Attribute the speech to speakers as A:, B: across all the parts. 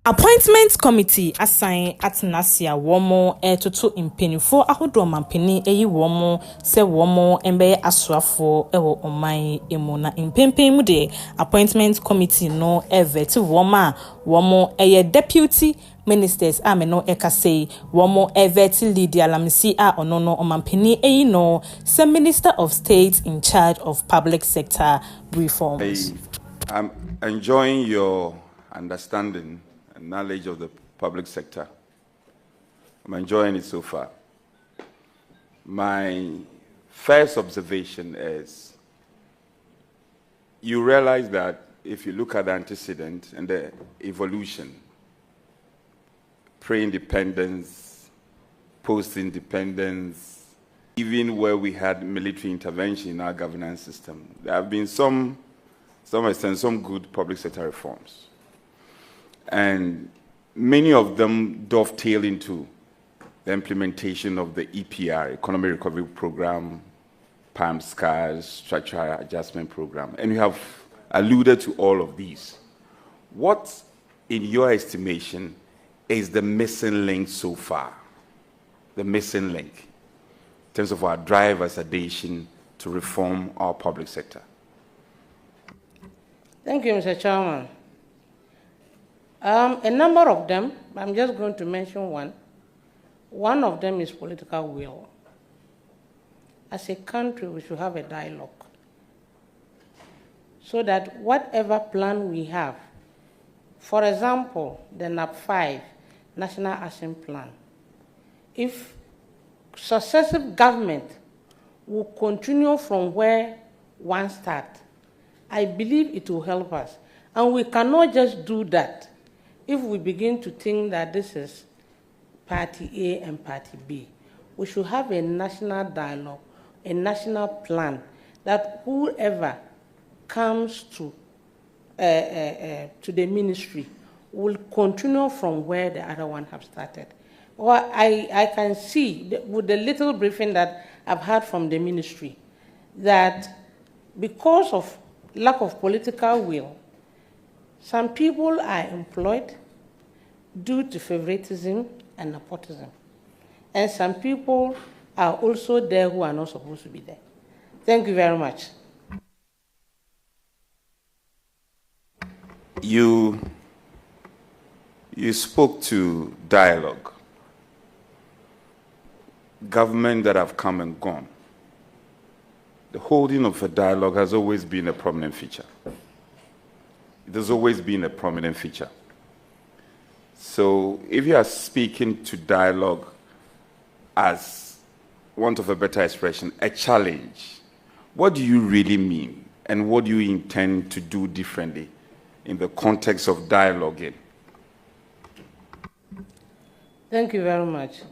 A: Appointment Committee assign Atnasia Womo to impenifo ahodo mampeni eyi womo se womo embe aswafo ewo oman emu na impempen mu de Appointment Committee no eveti woma womo eye deputy ministers ameno ekasei womo eveti Lydia Lamisi Akanvariba omampeni eyi no se Minister of State in charge of public sector reforms.
B: I'm enjoying your understanding and knowledge of the public sector. I'm enjoying it so far. My first observation is you realize that if you look at the antecedent and the evolution, pre-independence, post-independence, even where we had military intervention in our governance system, there have been some good public sector reforms. And many of them dovetail into the implementation of the EPR, Economic Recovery Program, PAMSCAS, Structural Adjustment Program. And you have alluded to all of these. What, in your estimation, is the missing link so far? The missing link in terms of our drive as a nation to reform our public sector?
C: Thank you, Mr. Chairman. A number of them, I'm just going to mention one. One of them is political will. As a country, we should have a dialogue so that whatever plan we have, for example, the NAP5, National Action Plan, if successive government will continue from where one starts, I believe it will help us. And we cannot just do that if we begin to think that this is party A and party B. We should have a national dialogue, a national plan that whoever comes to the ministry will continue from where the other one have started. Well, I can see with the little briefing that I've had from the ministry that because of lack of political will, some people are employed due to favoritism and nepotism. And some people are also there who are not supposed to be there. Thank you very much.
B: You spoke to dialogue. Government that have come and gone. The holding of a dialogue has always been a prominent feature. It has always been a prominent feature. So if you are speaking to dialogue as, want of a better expression, a challenge, what do you really mean? And what do you intend to do differently in the context of dialoguing?
C: Thank you very much.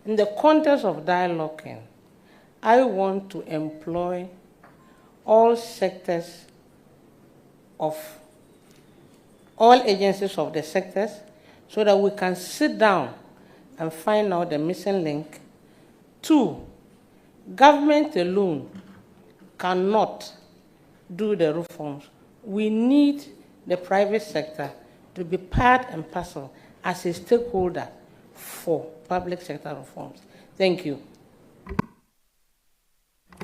C: In the context of dialoguing, I want to employ all sectors of all agencies of the sectors so that we can sit down and find out the missing link. 2, government alone cannot do the reforms. We need the private sector to be part and parcel as a stakeholder for public sector reforms. Thank you.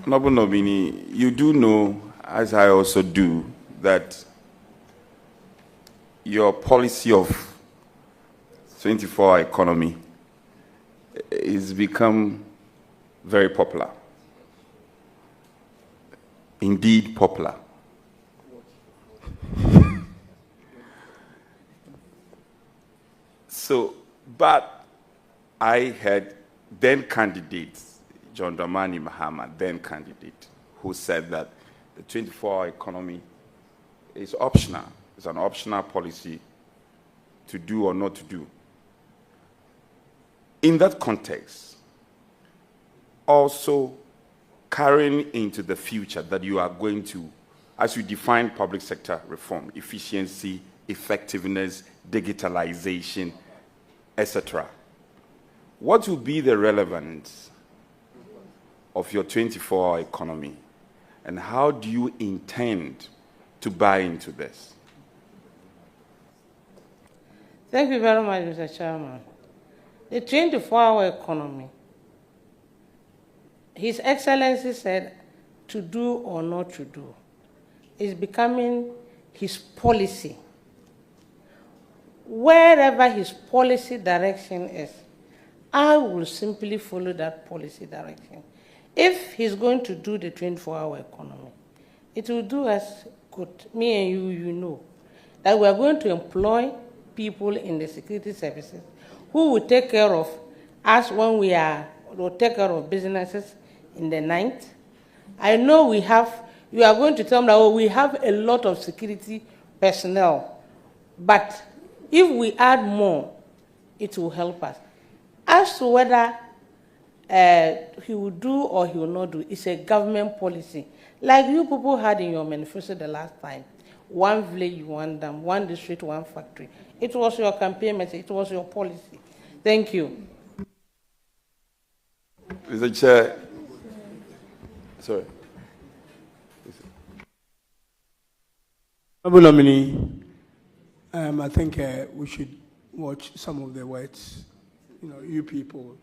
B: Honorable Nobini, you do know, as I also do, that your policy of 24-hour economy is become very popular. Indeed popular. So, but I had then candidates, John Dramani Mahama, then candidate, who said that the 24-hour economy is optional. It's an optional policy to do or not to do. In that context, also carrying into the future that you are going to, as you define public sector reform, efficiency, effectiveness, digitalization, etc. What will be the relevance of your 24-hour economy, and how do you intend to buy into this?
C: Thank you very much, Mr. Chairman. The 24-hour economy, His Excellency said to do or not to do, is becoming his policy. Wherever his policy direction is, I will simply follow that policy direction. If he's going to do the 24-hour economy, it will do us good. Me and you know that we are going to employ people in the security services who will take care of us when will take care of businesses in the night. I know you are going to tell me that, oh, we have a lot of security personnel, but if we add more, it will help us. As to whether he will do or he will not do, it's a government policy. Like you people had in your manifesto the last time, one village, one dam, one district, one factory. It was your campaign message, it was your policy. Thank you.
B: Mr. Chair, sorry.
D: Honorable nominee, I think we should watch some of the words. You people,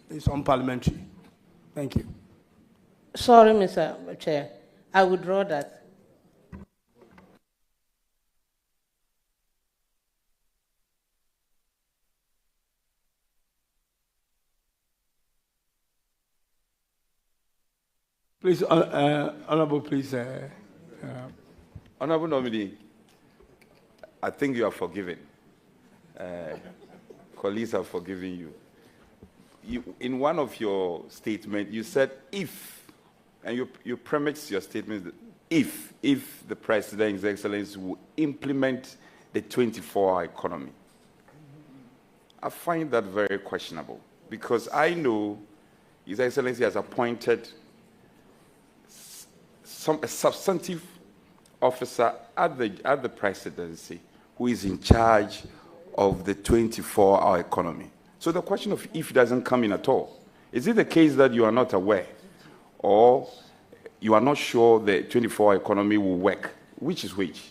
D: it's unparliamentary. Thank you.
C: Sorry, Mr. Chair. I withdraw that.
D: Please, Honorable, please.
B: Honorable nominee, I think you are forgiven. Colleagues have forgiven you. In one of your statements, you said if, and you premised your statement if the President, His Excellency, will implement the 24-hour economy. I find that very questionable because I know His Excellency has appointed a substantive officer at the presidency who is in charge of the 24-hour economy. So the question of if doesn't come in at all. Is it the case that you are not aware or you are not sure the 24-hour economy will work? Which is which?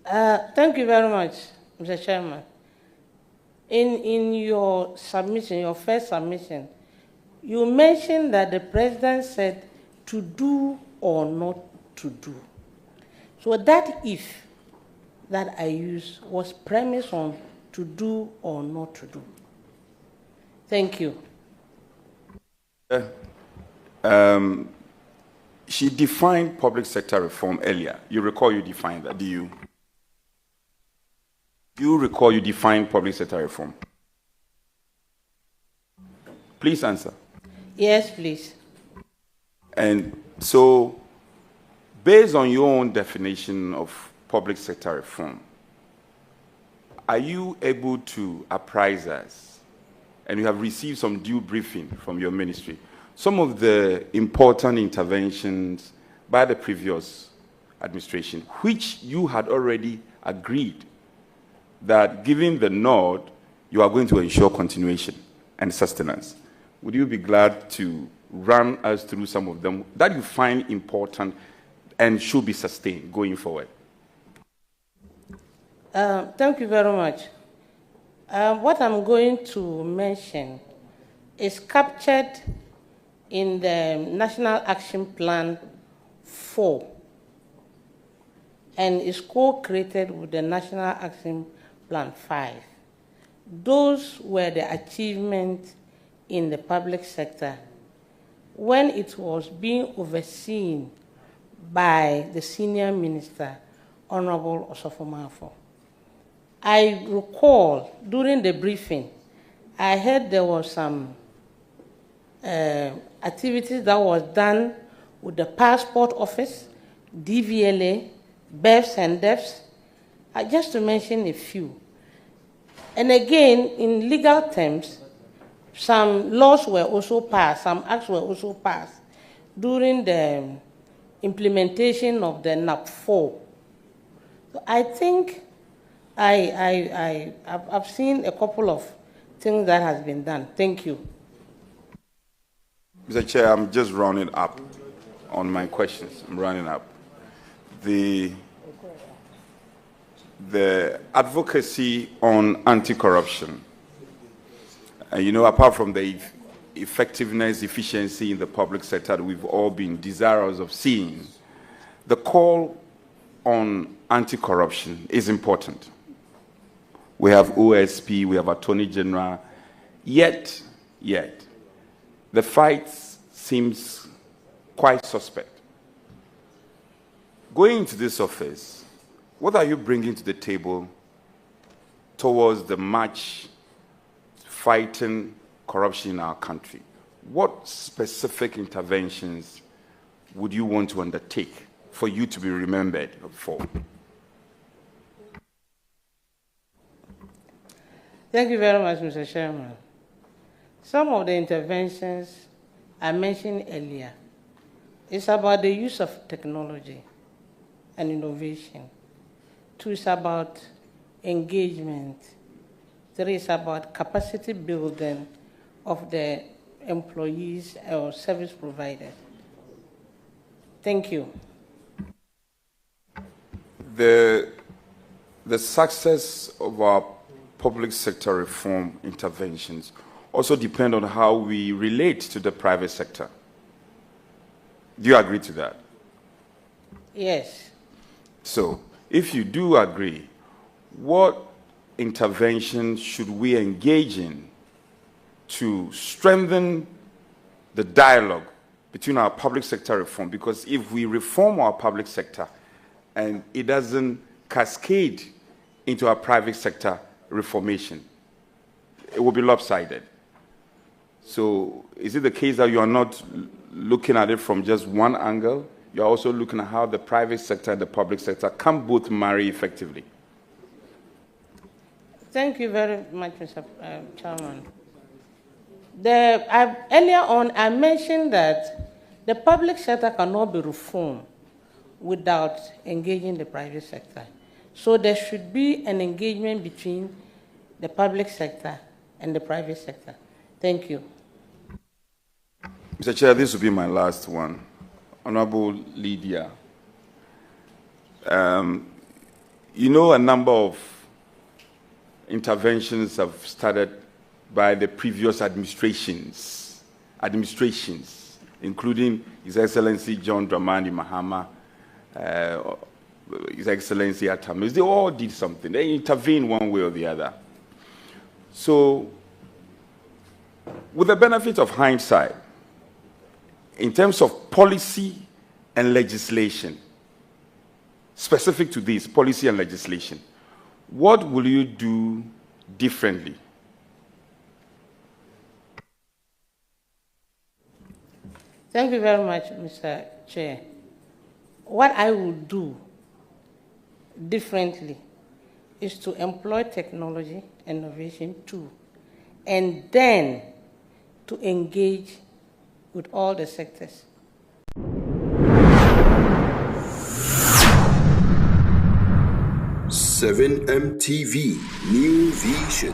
C: Thank you very much, Mr. Chairman. In your submission, your first submission, you mentioned that the President said to do or not to do. So that if that I used was premised on to do or not to do. Thank you.
B: She defined public sector reform earlier. You recall you defined that, do you? Do you recall you defined public sector reform? Please answer.
C: Yes, please.
B: And so, based on your own definition of public sector reform, are you able to apprise us, and you have received some due briefing from your ministry, some of the important interventions by the previous administration, which you had already agreed that given the nod, you are going to ensure continuation and sustenance? Would you be glad to run us through some of them that you find important and should be sustained going forward?
C: Thank you very much. What I'm going to mention is captured in the National Action Plan 4 and is co-created with the National Action Plan 5. Those were the achievements in the public sector when it was being overseen by the senior minister, Honorable Osofo-Maafo. I recall during the briefing, I heard there was some activities that was done with the passport office, DVLA, births and deaths, just to mention a few. And again, in legal terms, some laws were also passed, some acts were also passed during the implementation of the NAP 4. So I think I've seen a couple of things that has been done. Thank you.
B: Mr. Chair, I'm just rounding up on my questions. I'm rounding up. the advocacy on anti-corruption. Apart from the effectiveness, efficiency in the public sector that we've all been desirous of seeing, the call on anti-corruption is important. We have OSP, we have Attorney General, yet, the fight seems quite suspect. Going into this office, what are you bringing to the table towards the march fighting corruption in our country? What specific interventions would you want to undertake for you to be remembered for?
C: Thank you very much, Mr. Chairman. Some of the interventions I mentioned earlier is about the use of technology and innovation. 2 is about engagement. 3 is about capacity building of the employees or service providers. Thank you.
B: The success of our public sector reform interventions also depend on how we relate to the private sector. Do you agree to that?
C: Yes.
B: So, if you do agree, what intervention should we engage in to strengthen the dialogue between our public sector reform? Because if we reform our public sector and it doesn't cascade into our private sector reformation, it will be lopsided. So is it the case that you are not looking at it from just one angle? You're also looking at how the private sector and the public sector can both marry effectively?
C: Thank you very much, Mr. Chairman. Earlier on, I mentioned that the public sector cannot be reformed without engaging the private sector. So there should be an engagement between the public sector and the private sector. Thank you.
B: Mr. Chair, this will be my last one. Honorable Lydia, a number of interventions have started by the previous administrations, including His Excellency John Dramani Mahama, His Excellency Atamis. They all did something. They intervened one way or the other. So, with the benefit of hindsight, in terms of policy and legislation, specific to this, policy and legislation, what will you do differently?
C: Thank you very much, Mr. Chair. What I will do differently is to employ technology, innovation too, and then to engage with all the sectors.
E: 7MTV, New Vision.